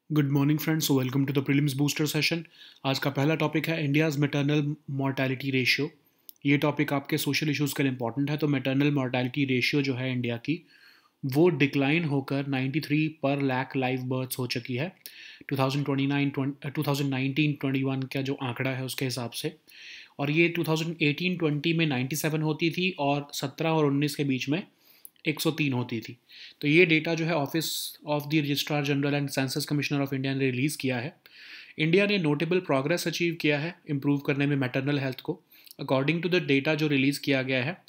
Good morning friends, welcome to the prelims booster session. आज का पहला टॉपिक है इंडियाज़ मैटरनल मोर्टेलिटी रेशियो। ये टॉपिक आपके सोशल इश्यूज़ के लिए इंपॉर्टेंट है। तो मैटरनल मोर्टेलिटी रेशियो जो है इंडिया की, वो डिक्लाइन होकर 93 पर लाख लाइव बर्थ्स हो चुकी है 2019-21 का जो आंकड़ा है उसके हिसाब से। और ये 2018-20 में 97 होती थी और 17 और 19 के बीच में 103 होती थी। तो ये डेटा जो है office of the registrar general and census commissioner of India ने रिलीज़ किया है। इंडिया ने नोटेबल प्रोग्रेस अचीव किया है इम्प्रूव करने में मैटरनल हेल्थ को। अकॉर्डिंग टू द डेटा जो रिलीज़ किया गया है,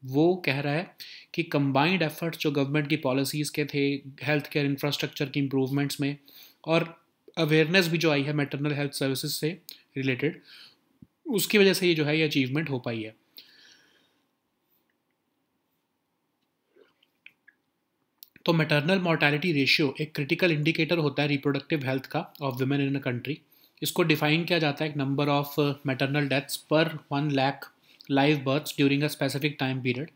वो कह रहा है कि कंबाइंड एफर्ट्स जो गवर्नमेंट की पॉलिसीज़ के थे हेल्थ केयर इंफ्रास्ट्रक्चर की इम्प्रूवमेंट्स में, और अवेयरनेस भी जो आई है मैटरनल हेल्थ सर्विसेज से रिलेटेड, उसकी वजह से ये जो है ये अचीवमेंट हो पाई है। तो मैटरनल मोर्टेलिटी रेशियो एक क्रिटिकल इंडिकेटर होता है रिप्रोडक्टिव हेल्थ का of women in a country. इसको डिफाइन किया जाता है एक नंबर ऑफ मैटरनल डेथ्स पर 1 lakh live births during a specific time period.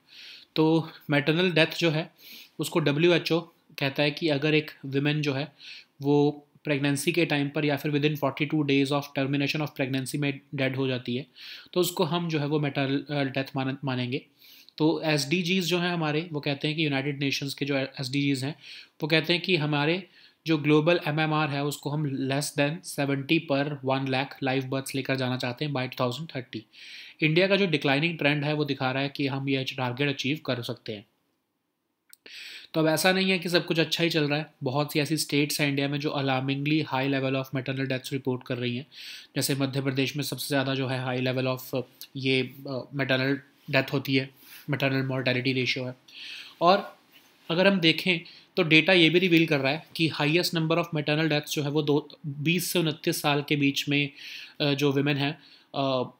तो मैटरनल डेथ जो है उसको WHO कहता है कि अगर एक वुमेन जो है वो प्रेगनेंसी के टाइम पर या फिर with in 42 days of termination of pregnancy में डेड हो जाती है, तो उसको हम जो है वो मैटरनल डेथ मानेंगे। तो SDGs जो हैं हमारे, वो कहते हैं कि यूनाइटेड नेशंस के जो SDGs हैं, वो कहते हैं कि हमारे जो ग्लोबल MMR है उसको हम लेस देन 70 पर 1 लाख लाइव बर्थ्स लेकर जाना चाहते हैं बाय 2030। इंडिया का जो डिक्लाइनिंग ट्रेंड है वो दिखा रहा है कि हम ये टारगेट अचीव कर सकते हैं। तो अब ऐसा नहीं है कि सब कुछ अच्छा ही चल रहा है। बहुत सी ऐसी स्टेट्स हैं इंडिया में जो alarmingly high level of maternal deaths report कर रही हैं। जैसे मध्य प्रदेश में सबसे ज़्यादा जो है हाई लेवल ऑफ ये मैटरनल डेथ होती है, मैटरनल मोर्टेलिटी रेशियो है। और अगर हम देखें तो डेटा ये भी रिवील कर रहा है कि highest number of maternal deaths जो है वो 20 से 29 साल के बीच में जो वुमेन हैं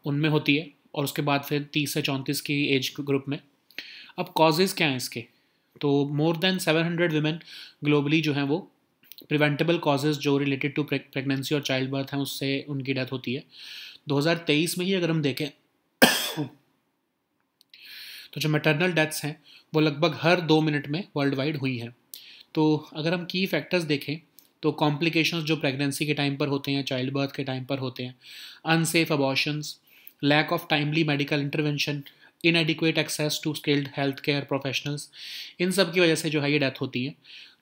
उनमें होती है, और उसके बाद फिर 30 से 34 की एज ग्रुप में। अब कॉजेज़ क्या हैं इसके? तो मोर देन 700 वुमेन ग्लोबली जो हैं वो प्रिवेंटेबल कॉजेज़ जो रिलेटेड टू प्रेगनेंसी और चाइल्ड बर्थ हैं उससे उनकी डेथ होती है। 2023 में ही अगर हम देखें तो जो मैटरनल डेथ्स हैं वो लगभग हर 2 मिनट में वर्ल्ड वाइड हुई हैं। तो अगर हम की फैक्टर्स देखें तो कॉम्प्लिकेशंस जो प्रेगनेंसी के टाइम पर होते हैं, चाइल्ड बर्थ के टाइम पर होते हैं, unsafe abortions, lack of timely medical intervention, inadequate access to skilled health care professionals, इन सब की वजह से जो है ये डेथ होती है।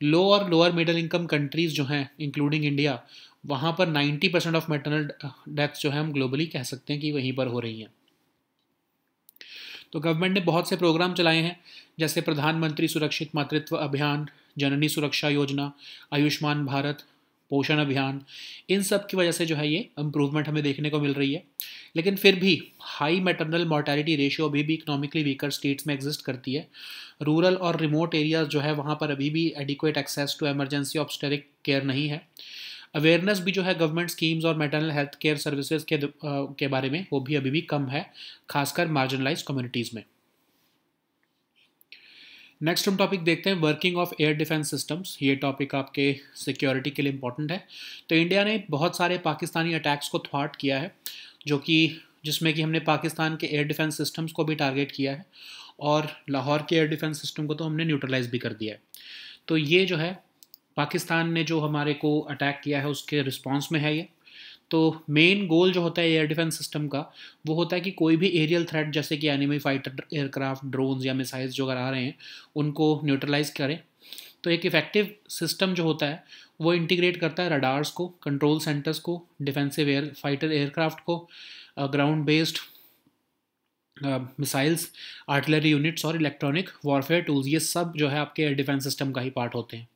लो और लोअर मिडिल इनकम कंट्रीज़ जो हैं इंक्लूडिंग इंडिया, वहाँ पर 90% ऑफ मैटरनल डेथ्स जो है हम ग्लोबली कह सकते हैं कि वहीं पर हो रही हैं। तो गवर्नमेंट ने बहुत से प्रोग्राम चलाए हैं, जैसे प्रधानमंत्री सुरक्षित मातृत्व अभियान, जननी सुरक्षा योजना, आयुष्मान भारत, पोषण अभियान। इन सब की वजह से जो है ये इम्प्रूवमेंट हमें देखने को मिल रही है। लेकिन फिर भी हाई मैटरनल मोर्टेलिटी रेशियो अभी भी इकोनॉमिकली वीकर स्टेट्स में एग्जिस्ट करती है। रूरल और रिमोट एरियाज जो है वहाँ पर अभी भी adequate access to emergency obstetric care नहीं है। अवेयरनेस भी जो है गवर्नमेंट स्कीम्स और मैटरनल हेल्थ केयर सर्विसेज के बारे में, वो भी अभी भी कम है, खासकर मार्जिनलाइज्ड कम्युनिटीज़ में। नेक्स्ट हम टॉपिक देखते हैं working of air defence systems. ये टॉपिक आपके सिक्योरिटी के लिए इंपॉर्टेंट है। तो इंडिया ने बहुत सारे पाकिस्तानी अटैक्स को थ्वाट किया है, जो कि जिसमें कि हमने पाकिस्तान के एयर डिफेंस सिस्टम्स को भी टारगेट किया है, और लाहौर के एयर डिफेंस सिस्टम को तो हमने न्यूट्रलाइज भी कर दिया है। तो ये जो है पाकिस्तान ने जो हमारे को अटैक किया है उसके रिस्पॉन्स में है ये। तो मेन गोल जो होता है एयर डिफेंस सिस्टम का, वो होता है कि कोई भी एरियल थ्रेट जैसे कि एनिमी फाइटर एयरक्राफ्ट, ड्रोन्स या मिसाइल्स जो अगर आ रहे हैं उनको न्यूट्रलाइज करें। तो एक इफेक्टिव सिस्टम जो होता है वो इंटीग्रेट करता है रडार्स को, कंट्रोल सेंटर्स को, डिफेंसिव एयर फाइटर एयरक्राफ्ट को, ground based missiles, artillery units और इलेक्ट्रॉनिक वॉरफेयर टूल्स। ये सब जो है आपके एयर डिफेंस सिस्टम का ही पार्ट होते हैं।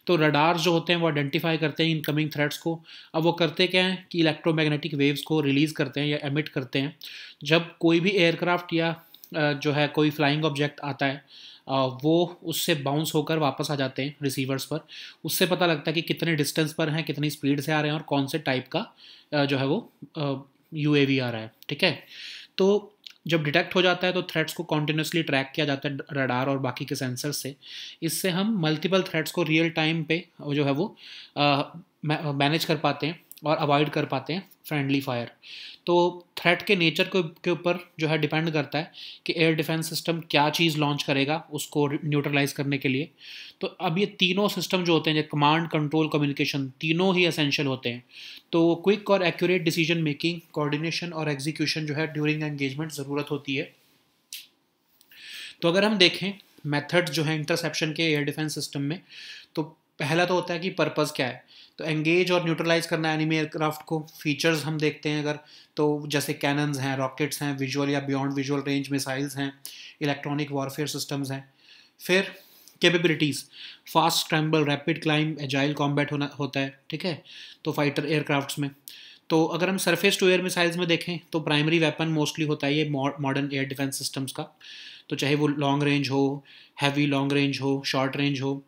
तो रडार्स जो होते हैं वो आइडेंटिफाई करते हैं इनकमिंग थ्रेट्स को। अब वो करते क्या हैं कि इलेक्ट्रोमैग्नेटिक वेव्स को रिलीज़ करते हैं या एमिट करते हैं। जब कोई भी एयरक्राफ्ट या जो है कोई फ्लाइंग ऑब्जेक्ट आता है, वो उससे बाउंस होकर वापस आ जाते हैं रिसीवर्स पर। उससे पता लगता है कि कितने डिस्टेंस पर हैं, कितनी स्पीड से आ रहे हैं और कौन से टाइप का जो है वो UAV आ रहा है। ठीक है, तो जब डिटेक्ट हो जाता है तो थ्रेट्स को कॉन्टिन्यूसली ट्रैक किया जाता है रडार और बाकी के सेंसर से। इससे हम मल्टीपल थ्रेट्स को रियल टाइम पे जो है वो मैनेज कर पाते हैं। और अवॉइड कर पाते हैं फ्रेंडली फायर। तो थ्रेट के नेचर के ऊपर जो है डिपेंड करता है कि एयर डिफेंस सिस्टम क्या चीज़ लॉन्च करेगा उसको न्यूट्रलाइज करने के लिए। तो अब ये तीनों सिस्टम जो होते हैं, कमांड कंट्रोल कम्युनिकेशन, तीनों ही एसेंशियल होते हैं। तो क्विक और एक्यूरेट डिसीजन मेकिंग, कोऑर्डिनेशन और एग्जीक्यूशन जो है ड्यूरिंग एंगेजमेंट ज़रूरत होती है। तो अगर हम देखें मेथड्स जो है इंटरसेप्शन के एयर डिफेंस सिस्टम में, तो पहला तो होता है कि पर्पज़ क्या है। तो एंगेज और न्यूट्रलाइज करना एनिमी एयरक्राफ्ट को। फीचर्स हम देखते हैं अगर, तो जैसे कैनन्स हैं, रॉकेट्स हैं, विजुअल या बियॉन्ड विजुअल रेंज मिसाइल्स हैं, इलेक्ट्रॉनिक वॉरफेयर सिस्टम्स हैं। फिर capabilities, fast scramble, rapid climb, agile combat होता है, ठीक है, तो फाइटर एयरक्राफ्ट्स में। तो अगर हम सरफेस टू एयर मिसाइल्स में देखें तो प्राइमरी वेपन मोस्टली होता है ये मॉडर्न एयर डिफेंस सिस्टम्स का। तो चाहे वो लॉन्ग रेंज हो, हैवी लॉन्ग रेंज हो, शॉर्ट रेंज हो।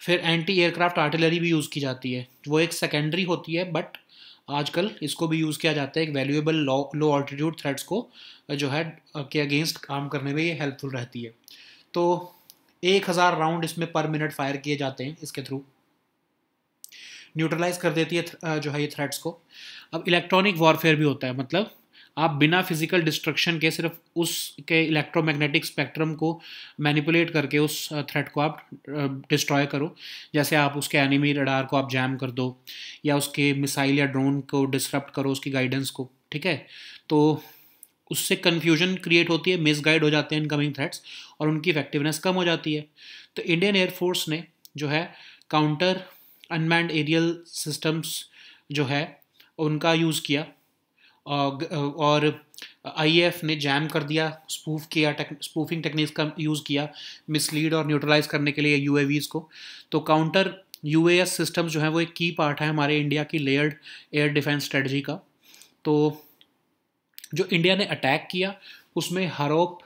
फिर एंटी एयरक्राफ्ट आर्टिलरी भी यूज़ की जाती है, वो एक सेकेंडरी होती है, बट आजकल इसको भी यूज़ किया जाता है एक वैल्यूएबल लो ऑल्टीट्यूड थ्रेट्स को जो है के अगेंस्ट काम करने में ये हेल्पफुल रहती है। तो 1000 राउंड इसमें पर मिनट फायर किए जाते हैं, इसके थ्रू न्यूट्रलाइज कर देती है जो है ये थ्रेट्स को। अब इलेक्ट्रॉनिक वॉरफेयर भी होता है, मतलब आप बिना फिजिकल डिस्ट्रक्शन के सिर्फ उसके इलेक्ट्रोमैग्नेटिक स्पेक्ट्रम को मैनिपुलेट करके उस थ्रेट को आप डिस्ट्रॉय करो। जैसे आप उसके एनिमी रडार को आप जैम कर दो, या उसके मिसाइल या ड्रोन को डिसरप्ट करो, उसकी गाइडेंस को, ठीक है। तो उससे कन्फ्यूजन क्रिएट होती है, मिसगाइड हो जाते हैं इनकमिंग थ्रेट्स, और उनकी इफेक्टिवनेस कम हो जाती है। तो इंडियन एयरफोर्स ने जो है काउंटर अनमैन्ड एरियल सिस्टम्स जो है उनका यूज़ किया, और आईएएफ ने जैम कर दिया, स्पूफिंग टेक्निक्स का यूज़ किया मिसलीड और न्यूट्रलाइज करने के लिए यूएवीज को। तो काउंटर यूएएस सिस्टम्स जो है वो एक की पार्ट है हमारे इंडिया की लेयर्ड एयर डिफेंस स्ट्रेटजी का। तो जो इंडिया ने अटैक किया उसमें हरोप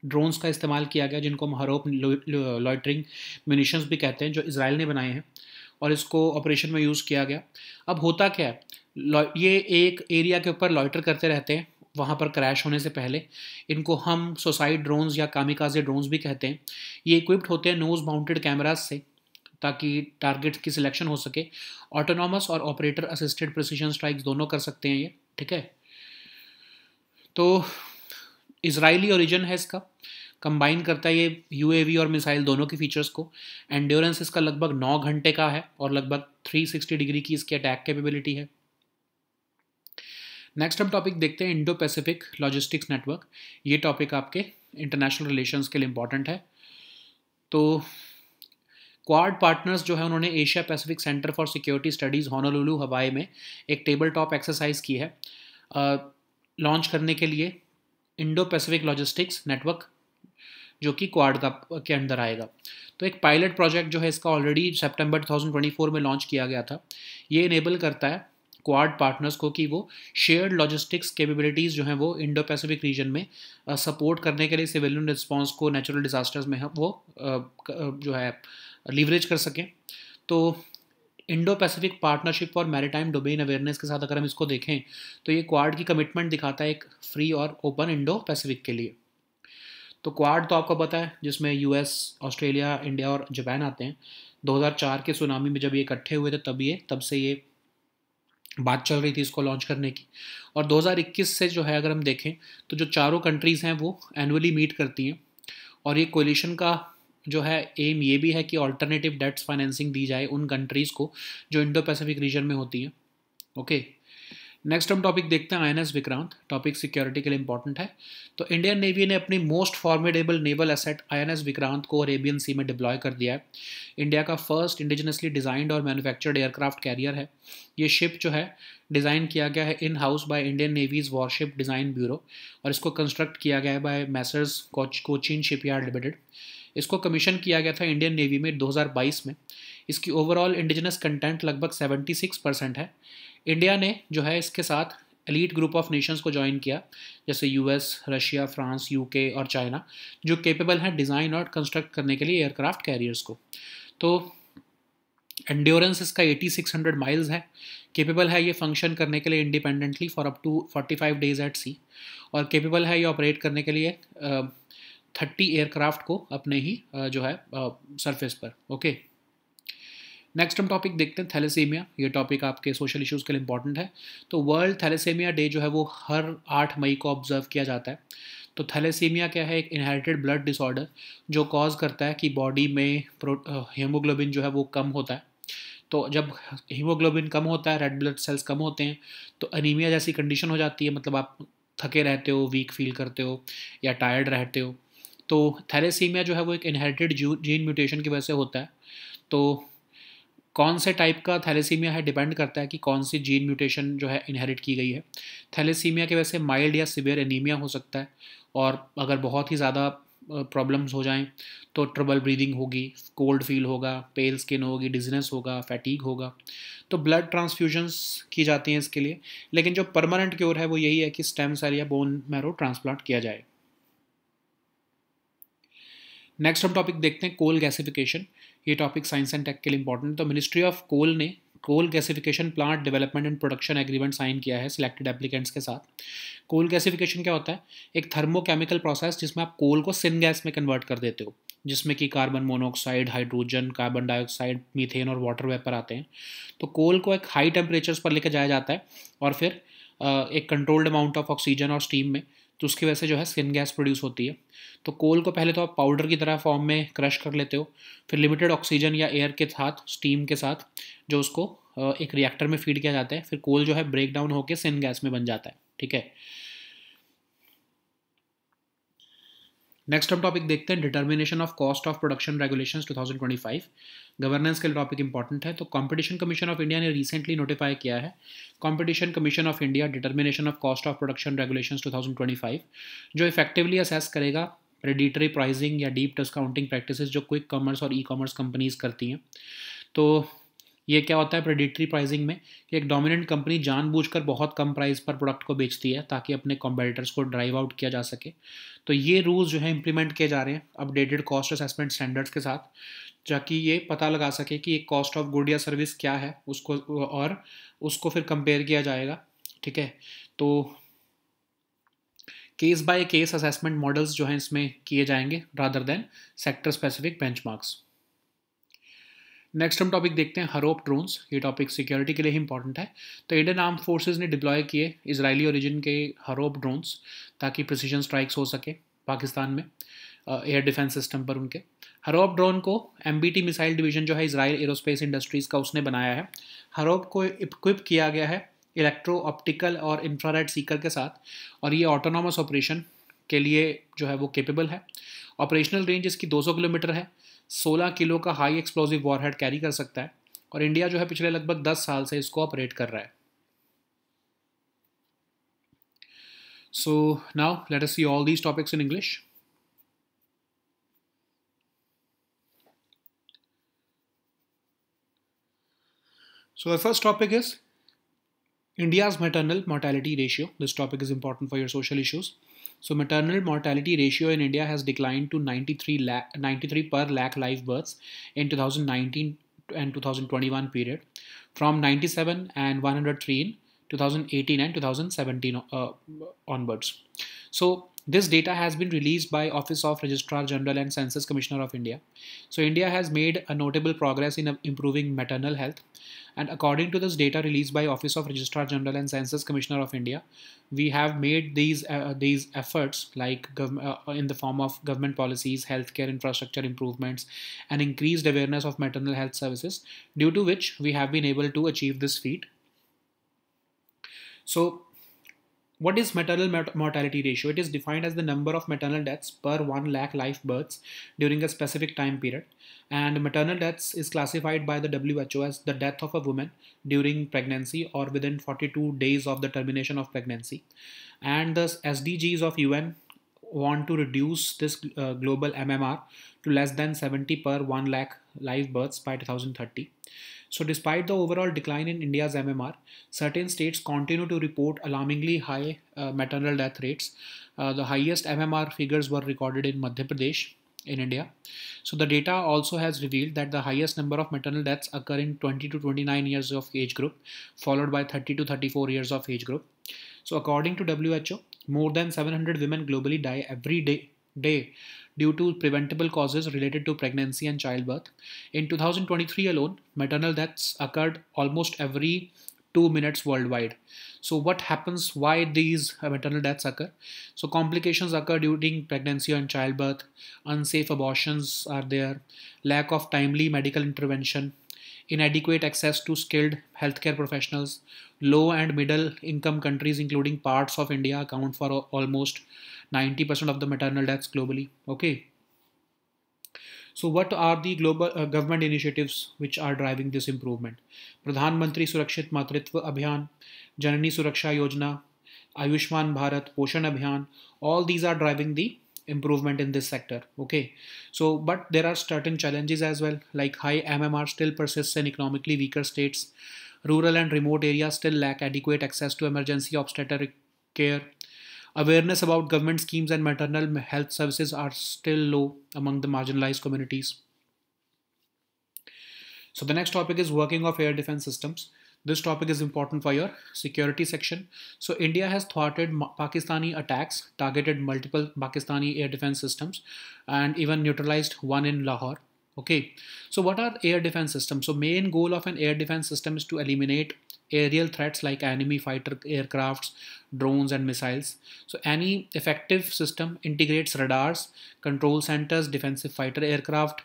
ड्रोन्स का इस्तेमाल किया गया, जिनको हम हरोप लॉइटरिंग म्यूनिशंस भी कहते हैं, जो इसराइल ने बनाए हैं, और इसको ऑपरेशन में यूज़ किया गया। अब होता क्या है, ये एक एरिया के ऊपर लॉइटर करते रहते हैं वहाँ पर क्रैश होने से पहले। इनको हम सुसाइड ड्रोन्स या कामिकाजे ड्रोन्स भी कहते हैं। ये इक्विप्ड होते हैं नोज माउंटेड कैमराज से, ताकि टारगेट की सिलेक्शन हो सके। ऑटोनॉमस और ऑपरेटर असिस्टेड प्रिसीजन स्ट्राइक्स दोनों कर सकते हैं ये, ठीक है। तो इजराइली ओरिजिन है इसका, कंबाइन करता है ये यूएवी और मिसाइल दोनों के फीचर्स को। एंड्योरेंस इसका लगभग 9 घंटे का है, और लगभग 360 डिग्री की इसकी अटैक कैपेबिलिटी है। नेक्स्ट हम टॉपिक देखते हैं इंडो पैसिफिक लॉजिस्टिक्स नेटवर्क। ये टॉपिक आपके इंटरनेशनल रिलेशंस के लिए इंपॉर्टेंट है। तो क्वाड पार्टनर्स जो है उन्होंने Asia Pacific centre for security studies Honolulu हवाई में एक टेबल टॉप एक्सरसाइज की है लॉन्च करने के लिए इंडो पैसिफिक लॉजिस्टिक्स नेटवर्क, जो कि क्वाड का के अंदर आएगा। तो एक पायलट प्रोजेक्ट जो है इसका ऑलरेडी सितंबर 2024 में लॉन्च किया गया था। ये इनेबल करता है क्वाड पार्टनर्स को कि वो शेयर्ड लॉजिस्टिक्स कैपेबिलिटीज़ जो हैं वो इंडो पैसिफिक रीजन में सपोर्ट करने के लिए सिविलियन रिस्पांस को नेचुरल डिजास्टर्स में वो जो है लीवरेज कर सकें। तो Indo Pacific partnership for maritime domain awareness के साथ अगर हम इसको देखें तो ये क्वाड की कमिटमेंट दिखाता है एक फ्री और ओपन इंडो पैसिफिक के लिए। तो क्वाड तो आपको पता है, जिसमें यूएस, ऑस्ट्रेलिया, इंडिया और जापान आते हैं। 2004 के सुनामी में जब ये इकट्ठे हुए थे तब से ये बात चल रही थी इसको लॉन्च करने की। और 2021 से जो है अगर हम देखें तो जो चारों कंट्रीज़ हैं वो एनुअली मीट करती हैं। और ये कोलिशन का जो है एम ये भी है कि अल्टरनेटिव डेट्स फाइनेंसिंग दी जाए उन कंट्रीज़ को जो इंडो पैसिफिक रीजन में होती हैं। ओके, नेक्स्ट हम टॉपिक देखते हैं आईएनएस विक्रांत। टॉपिक सिक्योरिटी के लिए इंपॉर्टेंट है। तो इंडियन नेवी ने अपनी most formidable naval asset INS Vikrant को अरेबियन सी में डिप्लॉय कर दिया है। इंडिया का फर्स्ट इंडिजिनसली डिजाइंड और मैन्युफैक्चर्ड एयरक्राफ्ट कैरियर है। ये शिप जो है डिज़ाइन किया गया है in house by Indian navy's warship design bureau, और इसको कंस्ट्रक्ट किया गया है बाय मैसर्स कोचिन शिपयार्ड लिमिटेड। इसको कमीशन किया गया था इंडियन नेवी में 2022 में। इसकी ओवरऑल इंडिजिनस कंटेंट लगभग 76% है। इंडिया ने जो है इसके साथ एलीट ग्रुप ऑफ नेशंस को ज्वाइन किया, जैसे यूएस, रशिया, फ्रांस, यूके और चाइना, जो केपेबल हैं डिज़ाइन और कंस्ट्रक्ट करने के लिए एयरक्राफ्ट कैरियर्स को। तो एंड्योरेंस इसका 8600 माइल्स है। केपेबल है ये फंक्शन करने के लिए independently for up to 45 days at sea, और केपेबल है ये ऑपरेट करने के लिए 30 एयरक्राफ्ट को अपने ही जो है सरफेस पर। ओके, नेक्स्ट हम टॉपिक देखते हैं थैलेसीमिया। ये टॉपिक आपके सोशल इश्यूज़ के लिए इंपॉर्टेंट है। तो वर्ल्ड थैलेसीमिया डे जो है वो हर 8 मई को ऑब्जर्व किया जाता है। तो थैलेसीमिया क्या है? एक इनहेरिटेड ब्लड डिसऑर्डर जो कॉज करता है कि बॉडी में हीमोग्लोबिन जो है वो कम होता है। तो जब हीमोग्लोबिन कम होता है, रेड ब्लड सेल्स कम होते हैं, तो अनीमिया जैसी कंडीशन हो जाती है। मतलब आप थके रहते हो, वीक फील करते हो या टायर्ड रहते हो। तो थैलेसीमिया जो है वो एक इनहेरिटेड जीन म्यूटेशन की वजह से होता है। तो कौन से टाइप का थैलेसीमिया है डिपेंड करता है कि कौन सी जीन म्यूटेशन जो है इनहेरिट की गई है। थैलेसीमिया की वजह से माइल्ड या सिवियर एनीमिया हो सकता है, और अगर बहुत ही ज़्यादा प्रॉब्लम्स हो जाएं तो ट्रबल ब्रीदिंग होगी, कोल्ड फील होगा, पेल स्किन होगी, डिजीनेस होगा, फैटीग होगा। तो ब्लड ट्रांसफ्यूजन्स की जाती हैं इसके लिए, लेकिन जो परमानेंट क्योर है वो यही है कि स्टेम सेल या बोन मैरो ट्रांसप्लांट किया जाए। नेक्स्ट हम टॉपिक देखते हैं कोल गैसिफिकेशन। ये टॉपिक साइंस एंड टेक के लिए इंपॉर्टेंट है। तो मिनिस्ट्री ऑफ कोल ने coal gasification plant development and production agreement sign किया है सिलेक्टेड एप्लीकेंट्स के साथ। कोल गैसिफिकेशन क्या होता है? एक थर्मोकेमिकल प्रोसेस जिसमें आप कोल को सिन गैस में कन्वर्ट कर देते हो, जिसमें कि carbon monoxide, hydrogen, carbon dioxide, methane और वाटर वेपर आते हैं। तो कोल को एक हाई टेम्परेचर्स पर लेकर जाया जाता है और फिर एक कंट्रोल्ड अमाउंट ऑफ ऑक्सीजन और स्टीम में, तो उसकी वजह से जो है सिन गैस प्रोड्यूस होती है। तो कोल को पहले तो आप पाउडर की तरह फॉर्म में क्रश कर लेते हो, फिर लिमिटेड ऑक्सीजन या एयर के साथ, स्टीम के साथ, जो उसको एक रिएक्टर में फीड किया जाता है। फिर कोल जो है ब्रेक डाउन होकर सिन गैस में बन जाता है। ठीक है। नेक्स्ट हम टॉपिक देखते हैं determination of cost of production regulations 2025। Governance के लिए टॉपिक इंपॉर्टेंट है। तो कंपटीशन कमीशन ऑफ इंडिया ने रिसेंटली नोटिफाई किया है competition commission of India determination of cost of production regulations 2025, जो इफेक्टिवली असेस करेगा प्रेडिटरी प्राइसिंग या डीप डिस्काउंटिंग प्रैक्टिसेस जो क्विक कॉमर्स और ई कॉमर्स कंपनीज करती हैं। तो ये क्या होता है प्रेडिटरी प्राइसिंग में? कि एक डोमिनेंट कंपनी जानबूझकर बहुत कम प्राइस पर प्रोडक्ट को बेचती है ताकि अपने कॉम्पिटिटर्स को ड्राइव आउट किया जा सके। तो ये रूल्स जो है इंप्लीमेंट किए जा रहे हैं अपडेटेड कॉस्ट असेसमेंट स्टैंडर्ड्स के साथ, ताकि ये पता लगा सके कि एक कॉस्ट ऑफ गुड या सर्विस क्या है उसको, और उसको फिर कंपेयर किया जाएगा। ठीक है। तो case by case assessment models जो हैं इसमें किए जाएंगे rather than sector specific benchmarks. Next हम टॉपिक देखते हैं हरोप ड्रोन्स। ये टॉपिक सिक्योरिटी के लिए ही इंपॉर्टेंट है। तो इंडियन आर्म फोर्सेज ने डिप्लॉय किए इजरायली ओरिजिन के हरोप ड्रोन्स ताकि प्रिसीजन स्ट्राइक्स हो सके पाकिस्तान में एयर डिफेंस सिस्टम पर उनके। हरोप ड्रोन को एमबीटी मिसाइल डिवीजन जो है इजराइल एरोस्पेस इंडस्ट्रीज़ का उसने बनाया है। हरोप को इक्विप किया गया है इलेक्ट्रो ऑप्टिकल और इंफ्रारेड सीकर के साथ, और ये ऑटोनॉमस ऑपरेशन के लिए जो है वो केपेबल है। ऑपरेशनल रेंज इसकी 200 किलोमीटर है। 16 किलो का हाई एक्सप्लोजिव वॉरहेड कैरी कर सकता है, और इंडिया जो है पिछले लगभग 10 साल से इसको ऑपरेट कर रहा है। So now let us see all these topics in English. So the first topic is India's maternal mortality ratio. This topic is important for your social issues. So maternal mortality ratio in India has declined to 93 per lakh live births in 2019 and 2021 period, from 97 and 103 in 2018 and 2017 onwards. So this data has been released by Office of Registrar General and Census Commissioner of India. So India has made a notable progress in improving maternal health. And according to this data released by Office of Registrar General and Census Commissioner of India, we have made these efforts like in the form of government policies, healthcare infrastructure improvements, and increased awareness of maternal health services, due to which we have been able to achieve this feat. So what is maternal mortality ratio? It is defined as the number of maternal deaths per 1 lakh live births during a specific time period. And maternal deaths is classified by the WHO as the death of a woman during pregnancy or within 42 days of the termination of pregnancy. And the SDGs of UN want to reduce this global MMR to less than 70 per 1 lakh live births by 2030. So despite the overall decline in India's MMR, certain states continue to report alarmingly high maternal death rates. The highest MMR figures were recorded in Madhya Pradesh in India. So the data also has revealed that the highest number of maternal deaths occur in 20 to 29 years of age group, followed by 30 to 34 years of age group. So according to WHO, more than 700 women globally die every day due to preventable causes related to pregnancy and childbirth. In 2023 alone, maternal deaths occurred almost every 2 minutes worldwide. So, what happens? Why these maternal deaths occur? So, complications occur during pregnancy and childbirth, unsafe abortions are there, lack of timely medical intervention, inadequate access to skilled healthcare professionals. Low and middle income countries, including parts of India, account for almost 90% of the maternal deaths globally. Okay. So, what are the global government initiatives which are driving this improvement? Pradhan Mantri Surakshit Matritva Abhiyan, Janani Suraksha Yojana, Ayushman Bharat, Poshan Abhiyan, all these are driving the improvement in this sector. Okay. So, but there are certain challenges as well, like high MMR still persists in economically weaker states. Rural and remote areas still lack adequate access to emergency obstetric care. Awareness about government schemes and maternal health services are still low among the marginalized communities. So the next topic is working of air defense systems. This topic is important for your security section. So India has thwarted Pakistani attacks, targeted multiple Pakistani air defense systems, and even neutralized one in Lahore. Okay, so what are air defense systems? So main goal of an air defense system is to eliminate aerial threats like enemy fighter aircrafts, drones and missiles. So any effective system integrates radars, control centers, defensive fighter aircraft,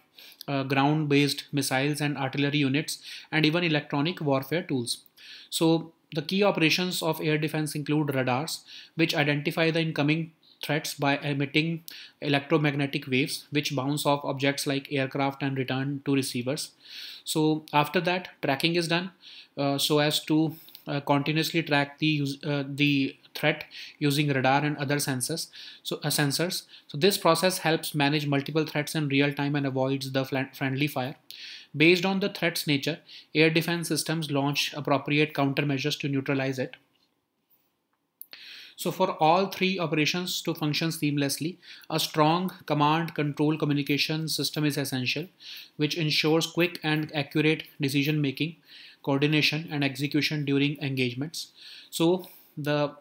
ground-based missiles and artillery units, and even electronic warfare tools. So the key operations of air defense include radars, which identify the incoming threats by emitting electromagnetic waves which bounce off objects like aircraft and return to receivers. So after that, tracking is done so as to continuously track the threat using radar and other sensors. So this process helps manage multiple threats in real time and avoids the friendly fire. Based on the threat's nature, air defense systems launch appropriate countermeasures to neutralize it. So for all three operations to function seamlessly, a strong command control communication system is essential, which ensures quick and accurate decision making, coordination and execution during engagements. So the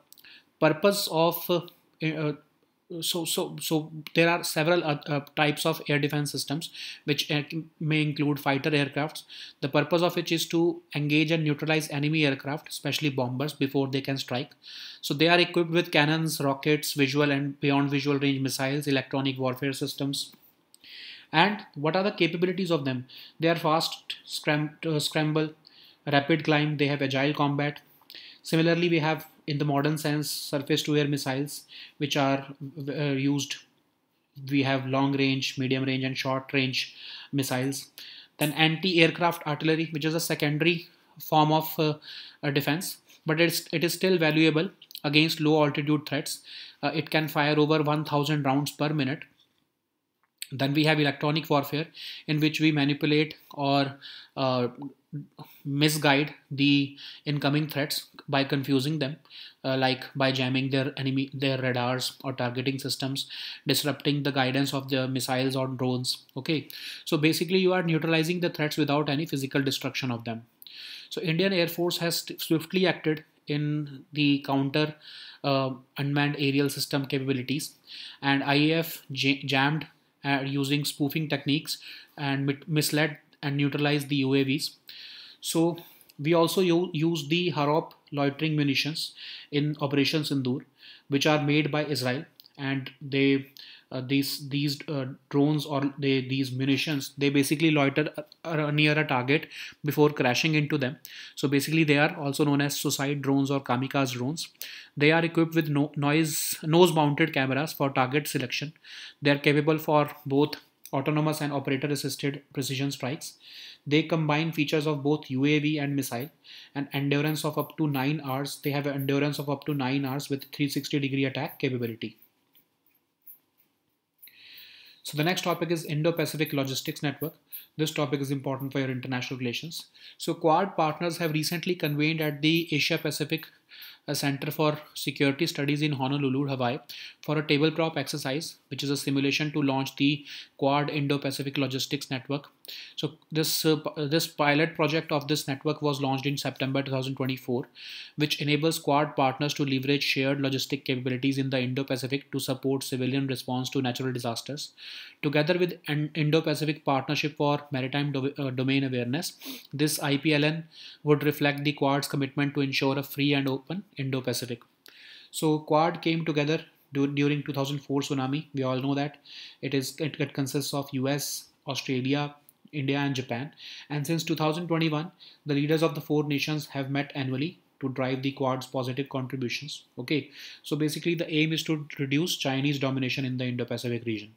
purpose of so there are several types of air defense systems which may include fighter aircrafts, the purpose of which is to engage and neutralize enemy aircraft, especially bombers, before they can strike. So they are equipped with cannons, rockets, visual and beyond visual range missiles, electronic warfare systems. And what are the capabilities of them? They are fast scramble, rapid climb, they have agile combat. Similarly, we have in the modern sense surface to air missiles which are used. We have long range, medium range and short range missiles. Then anti-aircraft artillery, which is a secondary form of defense, but it is still valuable against low altitude threats. It can fire over 1000 rounds per minute. Then we have electronic warfare, in which we manipulate or misguide the incoming threats by confusing them, like by jamming their radars or targeting systems, disrupting the guidance of the missiles or drones. Okay, so basically you are neutralizing the threats without any physical destruction of them. So Indian Air Force has swiftly acted in the counter unmanned aerial system capabilities, and IAF jammed using spoofing techniques and misled and neutralized the UAVs. So we also use the Harop loitering munitions in Operation Sindoor, which are made by Israel, and these drones or these munitions, they basically loiter near a target before crashing into them. So basically they are also known as suicide drones or kamikaze drones. They are equipped with nose mounted cameras for target selection. They are capable for both autonomous and operator assisted precision strikes. They combine features of both UAV and missile, and endurance of up to 9 hours. They have an endurance of up to 9 hours with 360-degree attack capability. So the next topic is Indo-Pacific Logistics Network. This topic is important for your international relations. So Quad partners have recently convened at the Asia Pacific a Center for Security Studies in Honolulu, Hawaii, for a tabletop exercise, which is a simulation to launch the Quad Indo-Pacific Logistics Network. So this pilot project of this network was launched in September 2024, which enables Quad partners to leverage shared logistic capabilities in the Indo-Pacific to support civilian response to natural disasters. Together with an Indo-Pacific Partnership for Maritime Domain Awareness, this IPLN would reflect the Quad's commitment to ensure a free and open Indo-Pacific. So Quad came together during 2004 tsunami. We all know that it consists of US, Australia, India, and Japan. And since 2021, the leaders of the four nations have met annually to drive the Quad's positive contributions. Okay, so basically the aim is to reduce Chinese domination in the Indo-Pacific region.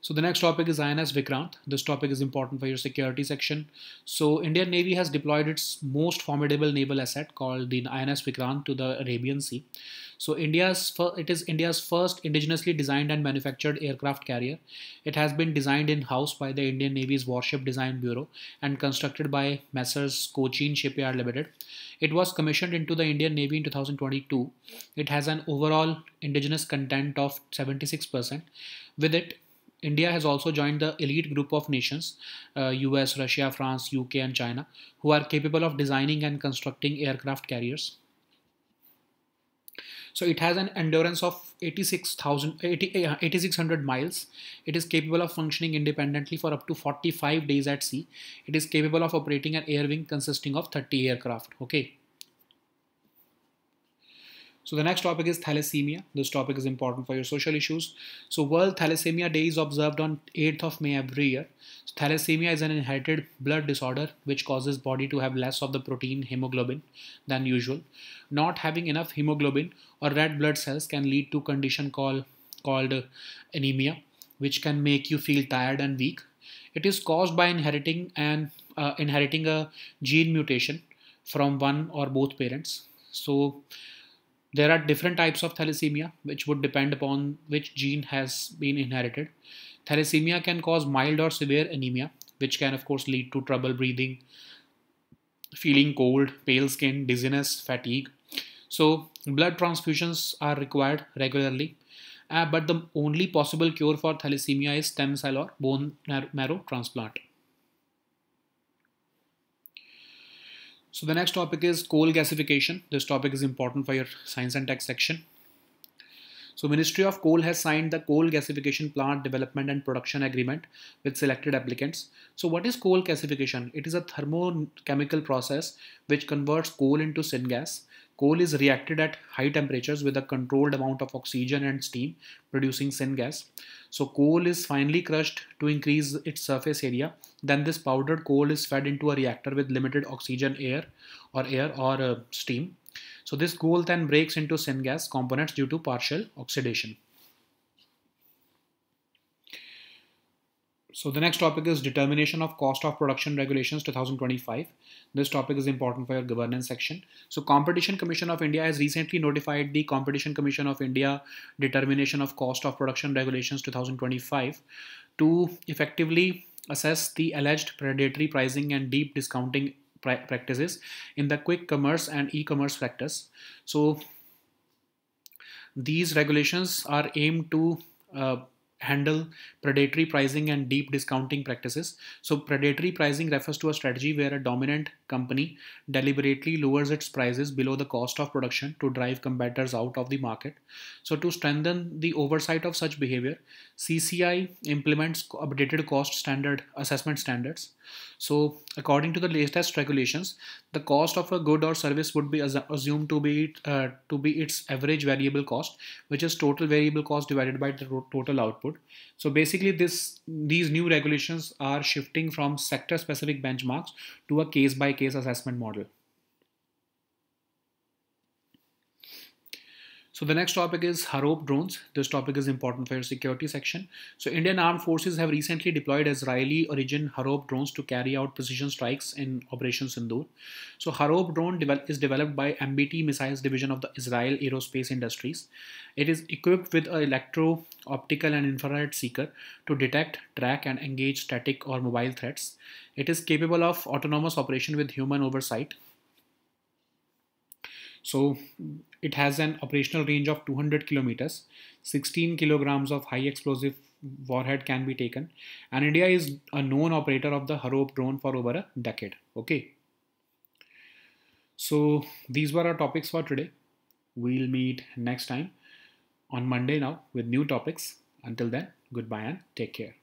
So the next topic is INS Vikrant. This topic is important for your security section. So Indian Navy has deployed its most formidable naval asset called the INS Vikrant to the Arabian Sea. So it is India's first indigenously designed and manufactured aircraft carrier. It has been designed in-house by the Indian Navy's Warship Design Bureau and constructed by Messrs. Cochin Shipyard Limited. It was commissioned into the Indian Navy in 2022. It has an overall indigenous content of 76%. With it, India has also joined the elite group of nations, US, Russia, France, UK, and China, who are capable of designing and constructing aircraft carriers. So it has an endurance of 8,600 miles. It is capable of functioning independently for up to 45 days at sea. It is capable of operating an air wing consisting of 30 aircraft. Okay. So the next topic is thalassemia. This topic is important for your social issues. So World Thalassemia Day is observed on 8th of May every year. So thalassemia is an inherited blood disorder which causes body to have less of the protein hemoglobin than usual. Not having enough hemoglobin or red blood cells can lead to a condition called anemia, which can make you feel tired and weak. It is caused by inheriting a gene mutation from one or both parents. So there are different types of thalassemia which would depend upon which gene has been inherited. Thalassemia can cause mild or severe anemia, which can of course lead to trouble breathing, feeling cold, pale skin, dizziness, fatigue. So blood transfusions are required regularly. But the only possible cure for thalassemia is stem cell or bone marrow transplant. So the next topic is coal gasification. This topic is important for your science and tech section. So Ministry of Coal has signed the coal gasification plant development and production agreement with selected applicants. So what is coal gasification? It is a thermochemical process which converts coal into syngas. Coal is reacted at high temperatures with a controlled amount of oxygen and steam, producing syngas. So coal is finely crushed to increase its surface area. Then this powdered coal is fed into a reactor with limited oxygen air or steam. So this coal then breaks into syngas components due to partial oxidation. So the next topic is determination of cost of production regulations 2025. This topic is important for your governance section. So Competition Commission of India has recently notified the Competition Commission of India determination of cost of production regulations 2025 to effectively assess the alleged predatory pricing and deep discounting practices in the quick commerce and e-commerce sectors. So these regulations are aimed to handle predatory pricing and deep discounting practices. So predatory pricing refers to a strategy where a dominant company deliberately lowers its prices below the cost of production to drive competitors out of the market. So to strengthen the oversight of such behavior, CCI implements updated cost standard assessment standards. So according to the latest regulations, the cost of a good or service would be assumed to be its average variable cost, which is total variable cost divided by the total output. So basically these new regulations are shifting from sector specific benchmarks to a case by case assessment model. So the next topic is Harop drones. This topic is important for your security section. So Indian Armed Forces have recently deployed Israeli origin Harop drones to carry out precision strikes in Operation Sindoor. So Harop drone is developed by MBT Missiles Division of the Israel Aerospace Industries. It is equipped with an electro, optical and infrared seeker to detect, track and engage static or mobile threats. It is capable of autonomous operation with human oversight. So it has an operational range of 200 kilometers. 16 kilograms of high explosive warhead can be taken, and India is a known operator of the Harop drone for over a decade. Okay, so these were our topics for today. We'll meet next time on Monday now with new topics. Until then, goodbye and take care.